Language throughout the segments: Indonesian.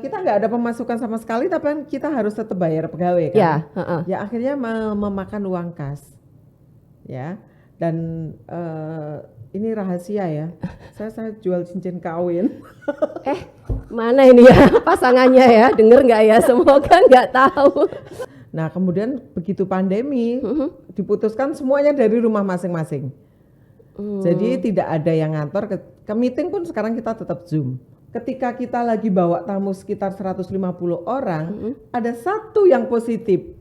kita nggak ada pemasukan sama sekali, tapi kan kita harus tetap bayar pegawai kan. Ya, Ya akhirnya memakan uang kas, ya. Dan ini rahasia ya, saya jual cincin kawin. Mana ini ya pasangannya ya, denger nggak ya? Semoga nggak tahu. Nah kemudian begitu pandemi, diputuskan semuanya dari rumah masing-masing. Jadi tidak ada yang ngantor, ke meeting pun sekarang kita tetap Zoom. Ketika kita lagi bawa tamu sekitar 150 orang, ada satu yang positif.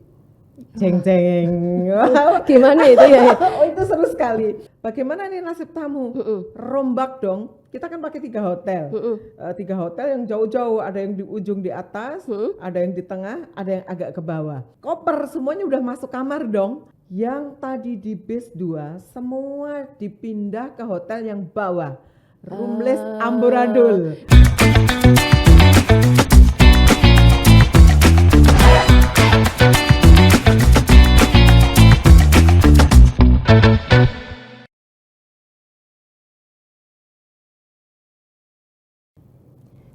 Jeng-jeng. Gimana itu ya? Oh itu seru sekali. Bagaimana nih nasib tamu? Rombak dong. Kita kan pakai 3 hotel. 3 hotel yang jauh-jauh. Ada yang di ujung di atas, ada yang di tengah, ada yang agak ke bawah. Koper semuanya udah masuk kamar dong. Yang tadi di base 2 semua dipindah ke hotel yang bawah. Roomless amburadul.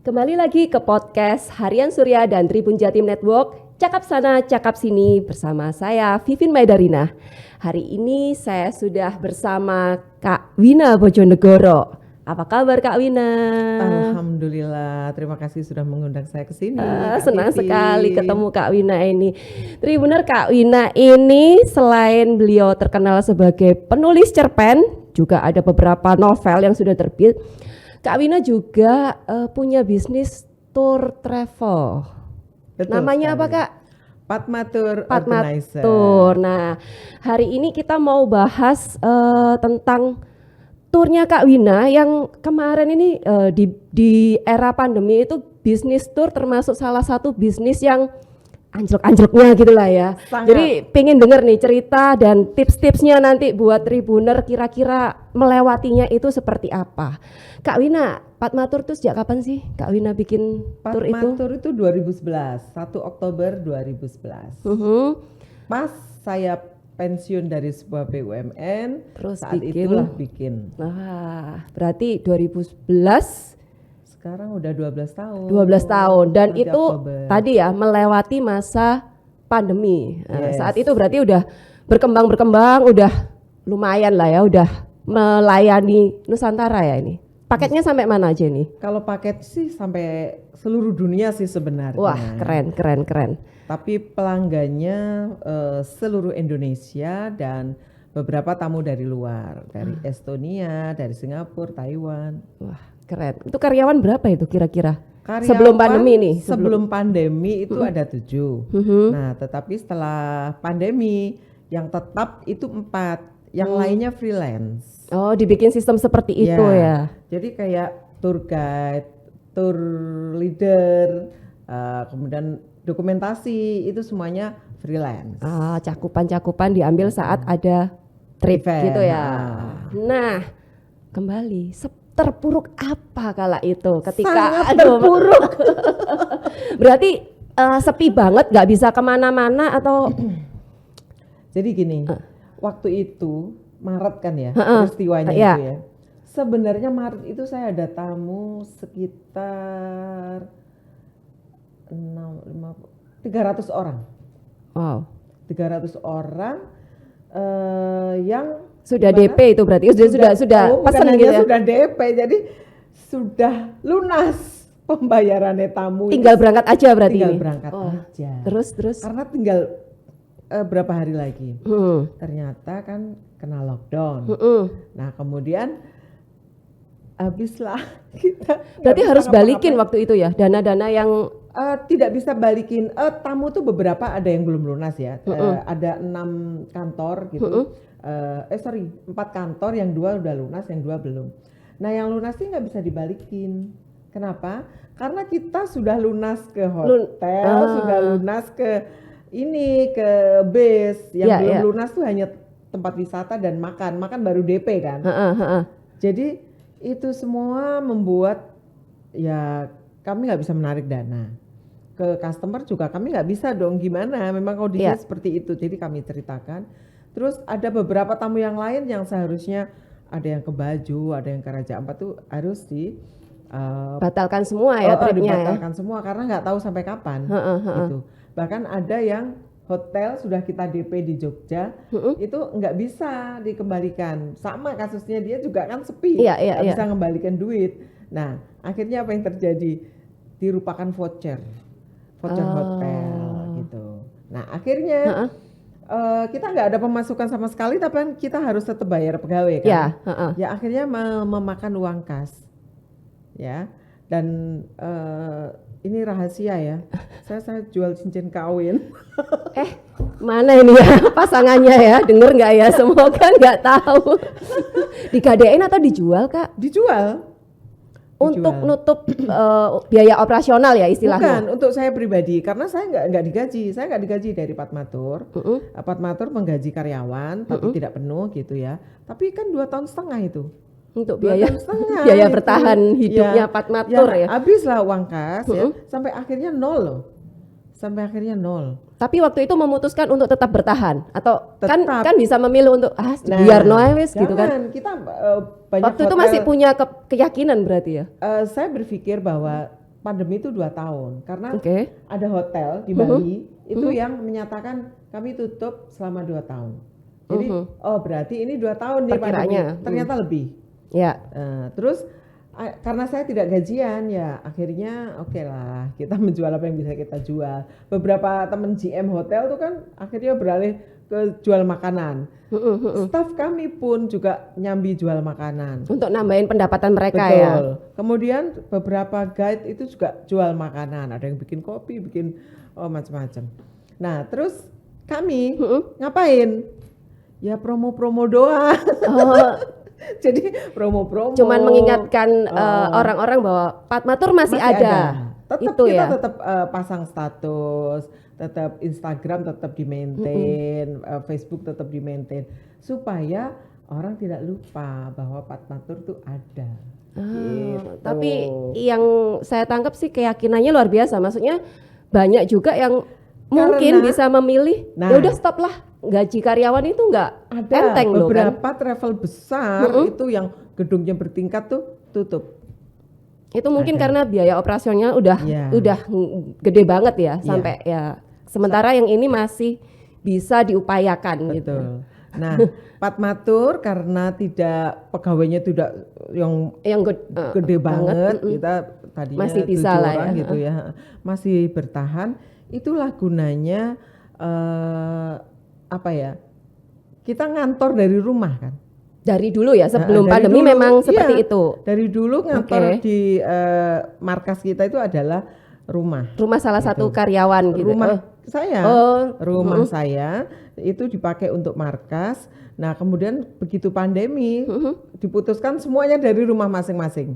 Kembali lagi ke podcast Harian Surya dan Tribun Jatim Network. Cakap sana, cakap sini bersama saya Vivin Maidarina. Hari ini saya sudah bersama Kak Wina Bojonegoro. Apa kabar Kak Wina? Alhamdulillah, terima kasih sudah mengundang saya ke sini. Senang sekali ketemu Kak Wina ini. Tribuner, Kak Wina ini selain beliau terkenal sebagai penulis cerpen, juga ada beberapa novel yang sudah terbit. Kak Wina juga punya bisnis tour travel. Betul Namanya sekali. apa Kak? Padma Tour Padma Organizer. Tour. Nah, hari ini kita mau bahas tentang turnya Kak Wina yang kemarin ini di era pandemi itu bisnis tour termasuk salah satu bisnis yang anjlok-anjloknya gitulah ya. Sangat. Jadi pengen denger nih cerita dan tips-tipsnya nanti buat Tribuner kira-kira melewatinya itu seperti apa. Kak Wina, Padma Tour itu sejak kapan sih Kak Wina bikin tour itu? Padma Tour itu 2011, 1 Oktober 2011. Pas saya pensiun dari sebuah BUMN, Terus saat bikin. itulah bikin. Nah, berarti 2011 Sekarang udah 12 tahun. 12 tahun dan Nanti itu Oktober. tadi ya melewati masa pandemi. Nah, Yes. saat itu berarti udah berkembang, udah lumayan lah ya, udah melayani Nusantara ya ini. Paketnya sampai mana aja nih? Kalau paket sih sampai seluruh dunia sih sebenarnya. Wah, keren. Tapi pelanggannya seluruh Indonesia dan beberapa tamu dari luar, dari Estonia, dari Singapura, Taiwan. Wah, keren. Itu karyawan berapa itu kira-kira? Karyawan Sebelum pandemi nih? Sebelum pandemi itu ada 7. Nah, tetapi setelah pandemi yang tetap itu 4, yang lainnya freelance. Oh, dibikin sistem seperti itu ya. Jadi kayak tour guide, tour leader, kemudian dokumentasi itu semuanya freelance. Cakupan-cakupan diambil saat ada trip Event, gitu ya. Nah, kembali terpuruk apa kala itu ketika Sangat terpuruk. berarti sepi banget, nggak bisa kemana-mana atau? Jadi gini, waktu itu Maret kan ya peristiwanya Iya. itu ya. Sebenarnya Maret itu saya ada tamu sekitar 300 orang. Wow. 300 orang yang Sudah gimana? DP itu berarti sudah bukan pesan hanya gitu ya. Sudah DP, jadi sudah lunas pembayarannya tamu. Tinggal berangkat aja berarti tinggal ini. berangkat aja. Terus. Karena tinggal berapa hari lagi. Ternyata kan kena lockdown. Nah kemudian habislah kita. Berarti harus balikin waktu itu ya dana-dana yang tidak bisa balikin. Tamu tuh beberapa ada yang belum lunas ya. Ada 6 kantor gitu. 4 kantor, yang 2 udah lunas, yang 2 belum. Nah yang lunas sih nggak bisa dibalikin. Kenapa? Karena kita sudah lunas ke hotel, sudah lunas ke base. Yang belum lunas tuh hanya tempat wisata dan makan baru DP kan. Jadi itu semua membuat ya kami nggak bisa menarik dana. Ke customer juga kami nggak bisa dong, gimana? Memang kondisinya seperti itu. Jadi kami ceritakan. Terus ada beberapa tamu yang lain yang seharusnya ada yang ke Baju, ada yang ke Raja Ampat tuh harus batalkan semua ya tripnya ya. Dibatalkan semua karena nggak tahu sampai kapan gitu. Bahkan ada yang hotel sudah kita DP di Jogja itu nggak bisa dikembalikan, sama kasusnya dia juga kan sepi, nggak bisa ngembalikan duit. Nah akhirnya apa yang terjadi, dirupakan voucher hotel gitu. Nah akhirnya kita nggak ada pemasukan sama sekali, tapi kan kita harus tetap bayar pegawai kan. Ya akhirnya memakan uang kas ya. Dan ini rahasia ya, saya jual cincin kawin. Mana ini ya pasangannya ya, denger nggak ya? Semoga nggak tahu. Digadein atau dijual Kak? Dijual. Untuk nutup biaya operasional ya istilahnya? Bukan, untuk saya pribadi, karena saya nggak digaji. Saya nggak digaji dari Patmatur. Patmatur menggaji karyawan, tapi tidak penuh gitu ya. Tapi kan 2,5 tahun itu. Untuk biaya bertahan hidupnya Patmatur ya. Habislah uang kas ya, sampai akhirnya nol loh. Tapi waktu itu memutuskan untuk tetap bertahan atau kan bisa memilih untuk biar noes gitu kan. Kita banyak waktu itu masih punya keyakinan berarti ya. Saya berpikir bahwa pandemi itu 2 tahun karena ada hotel di Bali itu yang menyatakan kami tutup selama 2 tahun. Jadi berarti ini 2 tahun nih pandemi. Ternyata lebih. Ya. Terus karena saya tidak gajian ya akhirnya oke lah kita menjual apa yang bisa kita jual. Beberapa teman GM hotel tuh kan akhirnya beralih ke jual makanan. Staf kami pun juga nyambi jual makanan. Untuk nambahin pendapatan mereka. Betul. Ya. Kemudian beberapa guide itu juga jual makanan. Ada yang bikin kopi, bikin macam-macam. Nah terus kami ngapain? Ya promo-promo doang. Jadi promo-promo. Cuman mengingatkan orang-orang bahwa Patmatur masih ada. Tetap itu kita ya. Tetap pasang status, tetap Instagram tetap di-maintain, Facebook tetap di-maintain supaya orang tidak lupa bahwa Patmatur tuh ada. Gitu. Tapi yang saya tangkap sih keyakinannya luar biasa. Maksudnya banyak juga yang mungkin bisa memilih. Ya udah stop lah. Gaji karyawan itu nggak enteng loh kan. Beberapa travel besar itu yang gedungnya bertingkat tuh tutup. Itu mungkin karena biaya operasionalnya udah gede banget ya sampai ya. Sementara yang ini masih bisa diupayakan gitu. Nah, Patmatur karena tidak pegawainya tidak yang gede banget, kita tadinya masih bisa lah ya. Gitu ya. Masih bertahan. Itulah gunanya kita ngantor dari rumah kan. Dari dulu ya sebelum pandemi dulu, memang seperti itu. Dari dulu ngantor di markas kita itu adalah rumah. Rumah salah satu karyawan gitu. Rumah saya. Rumah saya itu dipakai untuk markas. Nah, kemudian begitu pandemi diputuskan semuanya dari rumah masing-masing.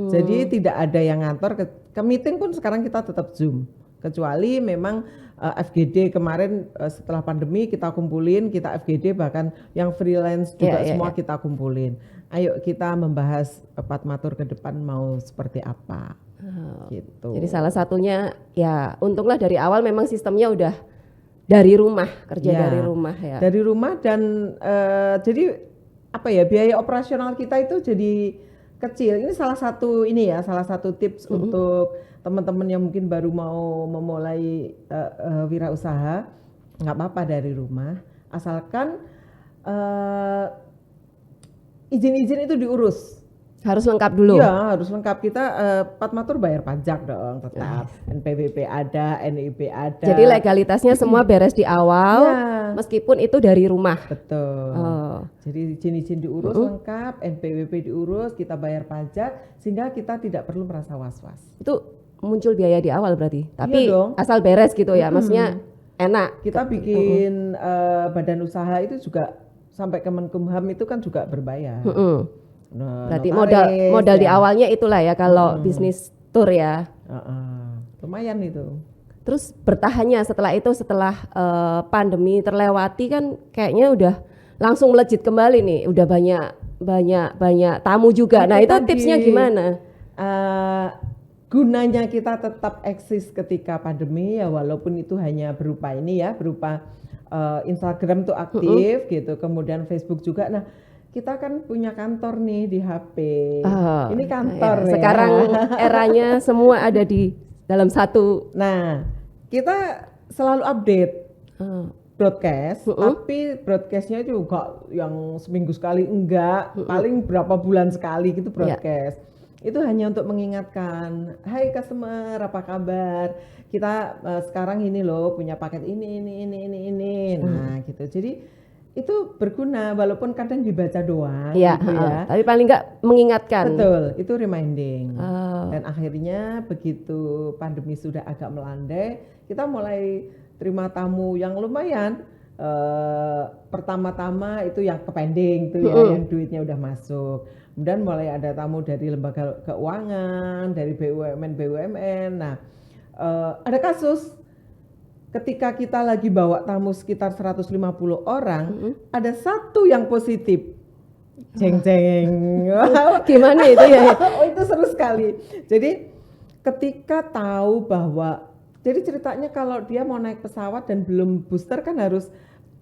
Jadi tidak ada yang ngantor ke meeting pun sekarang kita tetap Zoom. Kecuali memang FGD kemarin setelah pandemi kita kumpulin, kita FGD bahkan yang freelance juga semua kita kumpulin. Ayo kita membahas Patmatur ke depan mau seperti apa. Gitu. Jadi salah satunya ya untunglah dari awal memang sistemnya udah dari rumah, kerja dari rumah ya. Dari rumah dan jadi biaya operasional kita itu jadi kecil. Ini salah satu tips untuk teman-teman yang mungkin baru mau memulai wirausaha, nggak apa-apa dari rumah, asalkan izin-izin itu diurus. Harus lengkap dulu. Iya, harus lengkap. Kita Patmatur bayar pajak dong tetap. NPWP ada, NIB ada. Jadi legalitasnya semua beres di awal, meskipun itu dari rumah. Betul. Jadi izin-izin diurus lengkap, NPWP diurus, kita bayar pajak, sehingga kita tidak perlu merasa was-was. Itu muncul biaya di awal berarti. Tapi asal beres gitu ya, maksudnya enak. Kita bikin badan usaha itu juga sampai Kemenkumham itu kan juga berbayar. Berarti modal di awalnya itulah ya kalau bisnis tour ya. Lumayan itu. Terus bertahannya setelah pandemi terlewati kan kayaknya udah langsung melejit kembali nih, udah banyak tamu juga. Nah itu tipsnya gimana? Gunanya kita tetap eksis ketika pandemi ya, walaupun itu hanya berupa Instagram tuh aktif gitu, kemudian Facebook juga. Nah kita kan punya kantor nih di HP. Oh, Ini kantor ya. ya. Sekarang eranya semua ada di dalam satu. Nah, kita selalu update broadcast, Uh-uh. tapi broadcastnya juga yang seminggu sekali enggak, paling berapa bulan sekali gitu broadcast. Itu hanya untuk mengingatkan, hai customer, apa kabar? Kita sekarang ini loh punya paket ini. Nah, gitu. Jadi itu berguna walaupun kadang dibaca doang gitu ya. Tapi paling enggak mengingatkan. Betul, itu reminding. Dan akhirnya begitu pandemi sudah agak melandai, kita mulai terima tamu yang lumayan. Pertama-tama itu yang kepending tuh ya, yang duitnya udah masuk. Kemudian mulai ada tamu dari lembaga keuangan, dari BUMN. Nah, ada kasus ketika kita lagi bawa tamu sekitar 150 orang, ada satu yang positif. Jeng-jeng. Gimana itu ya? Oh, itu seru sekali. Jadi ketika tahu bahwa, jadi ceritanya kalau dia mau naik pesawat dan belum booster kan harus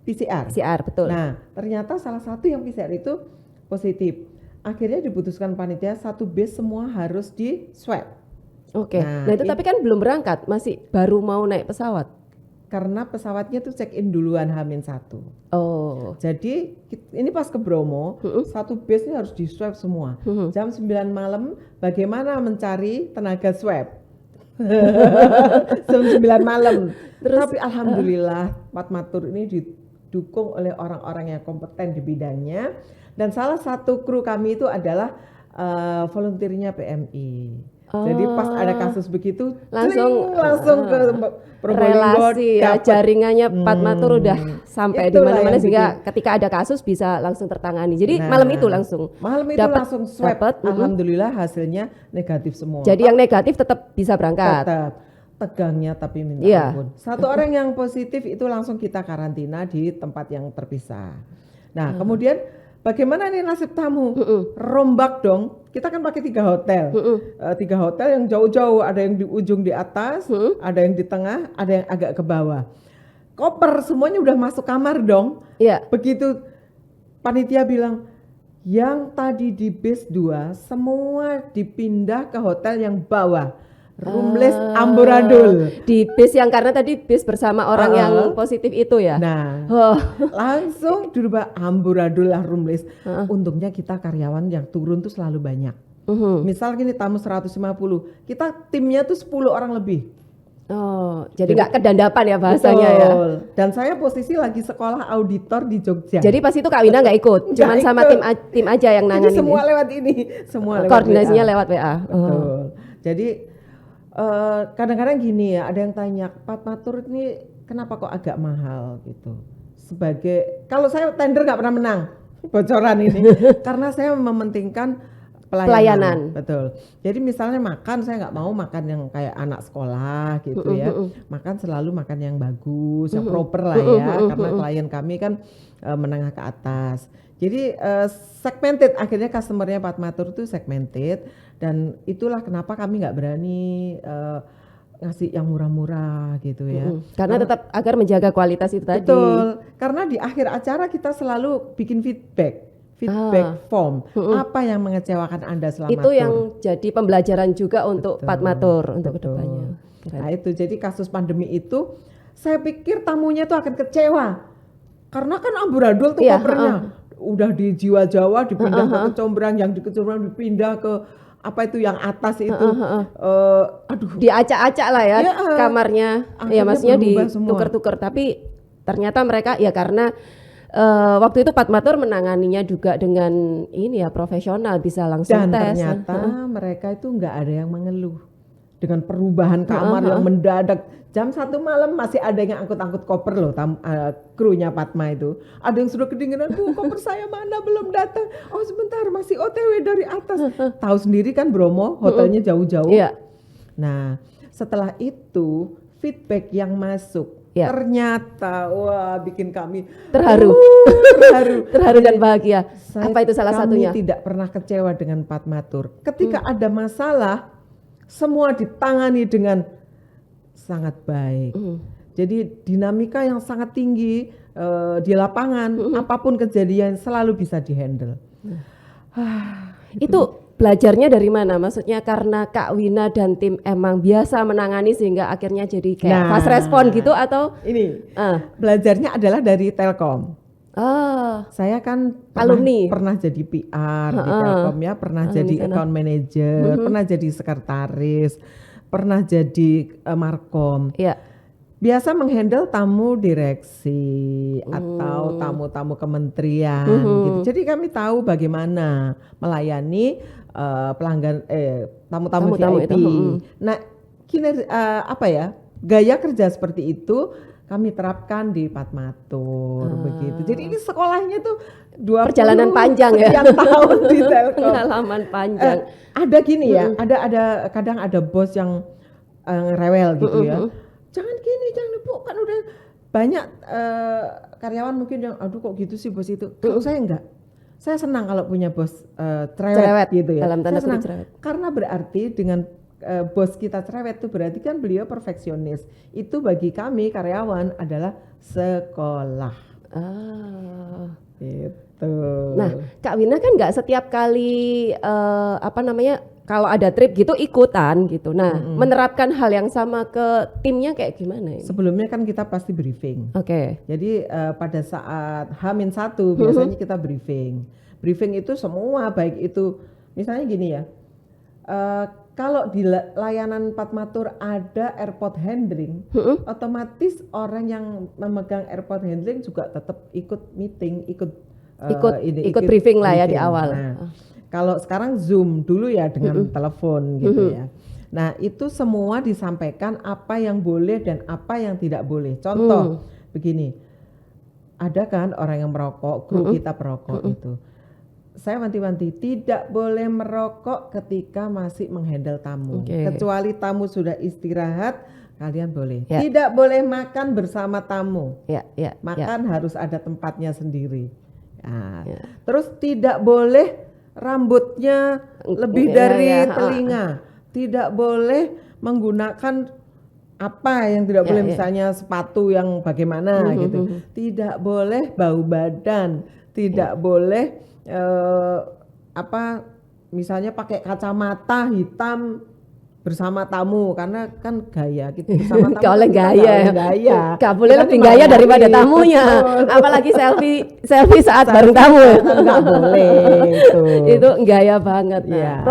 PCR. PCR, betul. Nah, ternyata salah satu yang PCR itu positif. Akhirnya diputuskan panitia satu base semua harus di swab. Oke. Nah itu tapi kan belum berangkat, masih baru mau naik pesawat. Karena pesawatnya tuh check in duluan H-1. Oh. Jadi ini pas ke Bromo, satu base-nya harus di swab semua. Jam 9 malam bagaimana mencari tenaga swab? Jam 9 malam. Terus, tapi alhamdulillah Patmatur ini didukung oleh orang-orang yang kompeten di bidangnya, dan salah satu kru kami itu adalah volunteernya PMI. Jadi pas ada kasus begitu langsung ke Probolinggo, relasi ya, jaringannya Patmatur udah sampai di mana-mana sehingga ketika ada kasus bisa langsung tertangani. Jadi malam itu langsung langsung swab. Alhamdulillah hasilnya negatif semua. Jadi yang negatif tetap bisa berangkat. Tetap tegangnya tapi minta ampun. Satu orang yang positif itu langsung kita karantina di tempat yang terpisah. Nah, kemudian bagaimana nih nasib tamu? Rombak dong. Kita kan pakai 3 hotel. 3 hotel yang jauh-jauh, ada yang di ujung di atas, ada yang di tengah, ada yang agak ke bawah. Koper semuanya udah masuk kamar dong. Iya. Begitu panitia bilang, yang tadi di base 2 semua dipindah ke hotel yang bawah. Roomless amburadul. Di bis yang karena tadi bis bersama orang yang positif itu ya. Nah, langsung dirubah amburadul lah roomless. Untungnya kita karyawan yang turun tuh selalu banyak. Misal gini tamu 150, kita timnya tuh 10 orang lebih. Oh, jadi nggak kedandapan ya bahasanya ya. Dan saya posisi lagi sekolah auditor di Jogja. Jadi pas itu Kak Wina nggak ikut, cuman sama tim aja yang nangani. Semua lewat ini, semua lewat koordinasinya WA. Lewat WA. Betul. Jadi kadang-kadang gini ya, ada yang tanya, Patmatur ini kenapa kok agak mahal gitu. Sebagai, kalau saya tender nggak pernah menang, bocoran ini, karena saya mementingkan pelayanan. Betul. Jadi misalnya makan, saya nggak mau makan yang kayak anak sekolah gitu ya. Makan selalu makan yang bagus, yang proper lah ya, karena klien kami kan menengah ke atas. Jadi segmented, akhirnya customernya Patmatur itu segmented, dan itulah kenapa kami nggak berani ngasih yang murah-murah gitu ya. Karena tetap agar menjaga kualitas itu tadi. Betul, karena di akhir acara kita selalu bikin feedback form. Apa yang mengecewakan Anda selama itu yang jadi pembelajaran juga untuk Patmatur untuk kedepannya. Nah itu, jadi kasus pandemi itu saya pikir tamunya itu akan kecewa. Karena kan amburadul tuh kopernya. Udah di Jiwa Jawa dipindah ke Kecombrang, yang di Kecombrang dipindah ke apa itu yang atas itu. Aduh. Diacak-acak lah ya, kamarnya. Ya maksudnya ditukar-tukar. Tapi ternyata mereka ya karena waktu itu Patmatur menanganinya juga dengan ini ya profesional, bisa langsung dan tes. Dan ternyata mereka itu nggak ada yang mengeluh dengan perubahan kamar yang mendadak. Jam 1 malam masih ada yang angkut-angkut koper loh, krunya Patma itu. Ada yang sudah kedinginan, Bu koper saya mana belum datang. Oh sebentar masih OTW dari atas. Tahu sendiri kan Bromo, hotelnya jauh-jauh. Nah setelah itu feedback yang masuk. Ternyata wah bikin kami terharu dan bahagia. Apa itu salah satunya? Kami tidak pernah kecewa dengan Patmatur. Ketika ada masalah, semua ditangani dengan sangat baik. Jadi dinamika yang sangat tinggi di lapangan, apapun kejadian selalu bisa dihandle. Itu belajarnya dari mana? Maksudnya karena Kak Wina dan tim emang biasa menangani sehingga akhirnya jadi kayak fast respon gitu atau? Ini belajarnya adalah dari Telkom. Saya kan pernah jadi PR di Telkom ya, pernah jadi account manager, pernah jadi sekretaris, pernah jadi markom. Biasa menghandle tamu direksi atau tamu-tamu kementerian gitu. Jadi kami tahu bagaimana melayani pelanggan tamu-tamu VIP. Nah, gaya kerja seperti itu kami terapkan di Patmatur begitu. Jadi ini sekolahnya tuh 20 perjalanan panjang ya. tahun di Telkom. Pengalaman panjang. Ada gini ya, ada kadang ada bos yang rewel gitu ya. Jangan gini, jangan Bu, kan udah banyak karyawan mungkin yang aduh kok gitu sih bos itu. Kalau saya enggak. Saya senang kalau punya bos cerewet gitu ya. Dalam tanda kutip cerewet. Karena berarti dengan bos kita cerewet itu berarti kan beliau perfeksionis. Itu bagi kami karyawan adalah sekolah. Gitu. Nah, Kak Wina kan nggak setiap kali kalau ada trip gitu ikutan gitu. Nah, menerapkan hal yang sama ke timnya kayak gimana ini? Sebelumnya kan kita pasti briefing. Jadi pada saat H-1 biasanya kita briefing. Briefing itu semua baik itu misalnya gini ya. Kalau di layanan Patmatur ada airport handling, otomatis orang yang memegang airport handling juga tetap ikut meeting, ikut briefing lah ya di awal. Nah, kalau sekarang Zoom dulu ya dengan telepon gitu ya. Nah itu semua disampaikan apa yang boleh dan apa yang tidak boleh. Contoh begini, ada kan orang yang merokok, kru kita perokok itu. Saya wanti-wanti tidak boleh merokok ketika masih menghandle tamu. Kecuali tamu sudah istirahat, kalian boleh. Tidak boleh makan bersama tamu. Makan harus ada tempatnya sendiri. Terus tidak boleh rambutnya lebih dari telinga. Tidak boleh menggunakan apa yang tidak boleh misalnya sepatu yang bagaimana gitu. Tidak boleh bau badan, tidak boleh misalnya pakai kacamata hitam bersama tamu karena kan gaya gitu bersama tamu. Kalau gaya. Gak boleh lebih gaya daripada tamunya. Apalagi selfie saat bareng tamu. Enggak boleh itu. Itu gaya banget. Nah,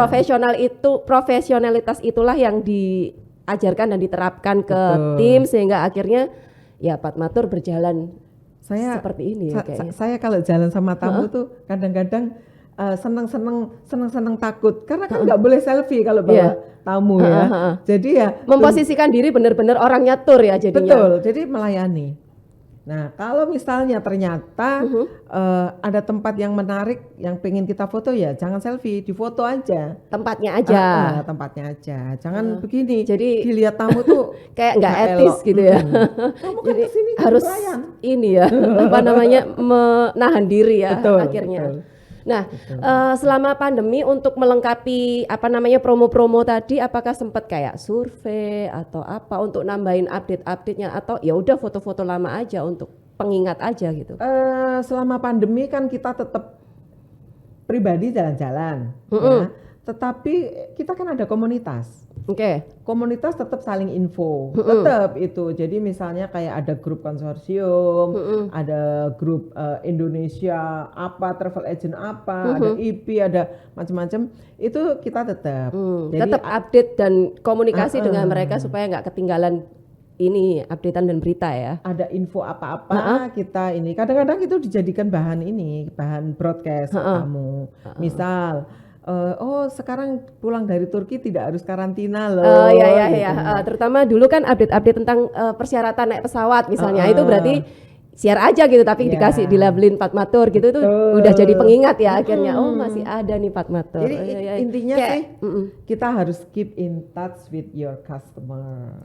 profesionalitas itulah yang diajarkan dan diterapkan ke tim sehingga akhirnya ya Patmatur berjalan seperti ini ya kayaknya. Saya kalau jalan sama tamu tuh kadang-kadang seneng takut karena kan nggak boleh selfie kalau bawa tamu ya. Jadi ya memposisikan diri benar-benar orangnya tur ya jadinya. Betul. Jadi melayani. Nah kalau misalnya ternyata ada tempat yang menarik yang pengen kita foto ya jangan selfie, difoto aja. Tempatnya aja. Tempatnya aja. Jangan begini. Jadi dilihat tamu tuh kayak nggak etis gitu ya. Jadi harus ini ya menahan diri ya akhirnya. Betul. Nah, selama pandemi untuk melengkapi promo-promo tadi, apakah sempat kayak survei atau apa untuk nambahin update-update-nya atau ya udah foto-foto lama aja untuk pengingat aja gitu? Selama pandemi kan kita tetap pribadi jalan-jalan, ya. Tetapi kita kan ada komunitas. Komunitas tetap saling info, tetap itu. Jadi misalnya kayak ada grup konsorsium, ada grup Indonesia apa, travel agent apa, ada IP, ada macam-macam. Itu kita tetap. Jadi tetap update dan komunikasi dengan mereka supaya nggak ketinggalan ini updatean dan berita ya. Ada info apa-apa kita ini. Kadang-kadang itu dijadikan bahan broadcast kamu. Misal. Sekarang pulang dari Turki tidak harus karantina loh. Gitu. Terutama dulu kan update-update tentang persyaratan naik pesawat misalnya itu berarti share aja gitu tapi dikasih dilabelin Patmatur gitu itu udah jadi pengingat ya akhirnya masih ada nih Patmatur. Jadi intinya sih kita harus keep in touch with your customer.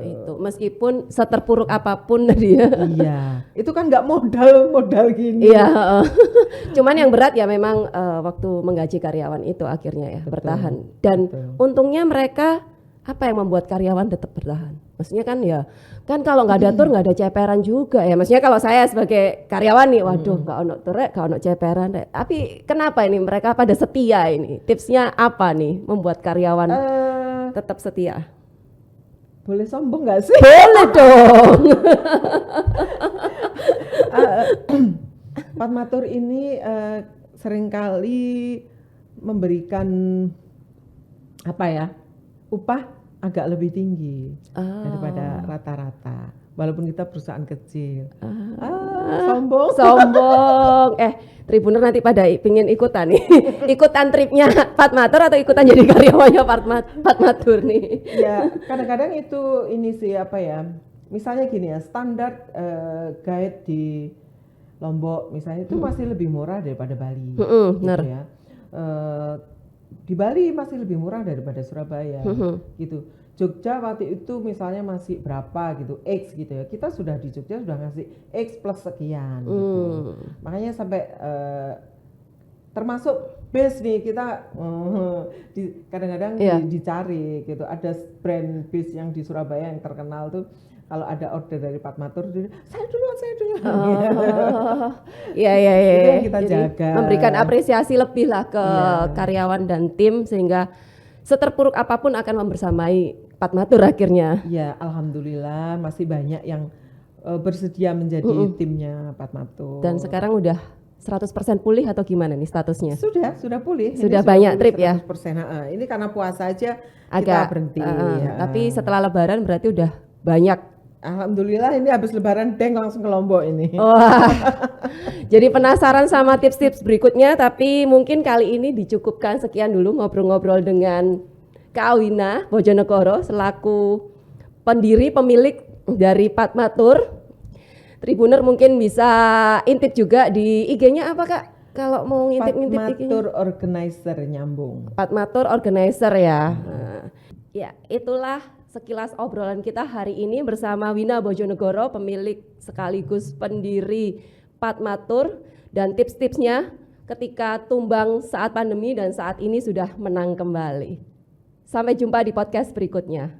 Itu meskipun seterpuruk apapun tadi ya. Iya, itu kan nggak modal gini. Iya. Cuman yang berat ya memang waktu menggaji karyawan itu akhirnya ya bertahan dan untungnya mereka Apa yang membuat karyawan tetap bertahan? Maksudnya kan ya, kan kalau nggak ada tur nggak ada ceperan juga ya. Maksudnya kalau saya sebagai karyawan nih, waduh nggak ono tur, nggak ono ceperan. Tapi kenapa ini mereka pada setia ini? Tipsnya apa nih membuat karyawan tetap setia? Boleh sombong nggak sih? Boleh dong. Patmatur ini seringkali memberikan apa ya, upah agak lebih tinggi daripada rata-rata, walaupun kita perusahaan kecil. Sombong. Sombong. Tribuner nanti pada pingin ikutan nih. Ikutan tripnya Patmatur atau ikutan jadi karyawannya Patmatur nih? Ya, kadang-kadang itu ini sih apa ya, misalnya gini ya, standar guide di Lombok misalnya itu masih lebih murah daripada Bali. Gitu ya. Di Bali masih lebih murah daripada Surabaya gitu. Jogja waktu itu misalnya masih berapa gitu, X gitu ya. Kita sudah di Jogja sudah ngasih X plus sekian gitu. Makanya sampai termasuk base nih kita kadang-kadang dicari gitu. Ada brand base yang di Surabaya yang terkenal tuh, kalau ada order dari Patmatur, saya duluan. Iya. Itu yang kita jadi, jaga. Memberikan apresiasi lebih lah ke karyawan dan tim sehingga seterpuruk apapun akan membersamai Patmatur akhirnya. Ya, alhamdulillah masih banyak yang bersedia menjadi timnya Patmatur. Dan sekarang udah 100% pulih atau gimana nih statusnya? Sudah pulih. Sudah banyak trip 100%, ya? Ini karena puasa aja Agak kita berhenti. Tapi setelah lebaran berarti udah banyak. Alhamdulillah ini habis lebaran deng langsung ke Lombok ini. Wah, jadi penasaran sama tips-tips berikutnya, tapi mungkin kali ini dicukupkan sekian dulu ngobrol-ngobrol dengan Kak Wina Bojonegoro selaku pendiri pemilik dari Patmatur. Tribuner mungkin bisa intip juga di IG-nya apa Kak? Kalau mau ngintip-ngintip IG-nya. Patmatur Organizer nyambung. Patmatur Organizer ya. Ya, itulah sekilas obrolan kita hari ini bersama Wina Bojonegoro, pemilik sekaligus pendiri Patmatur, dan tips-tipsnya ketika tumbang saat pandemi dan saat ini sudah menang kembali. Sampai jumpa di podcast berikutnya.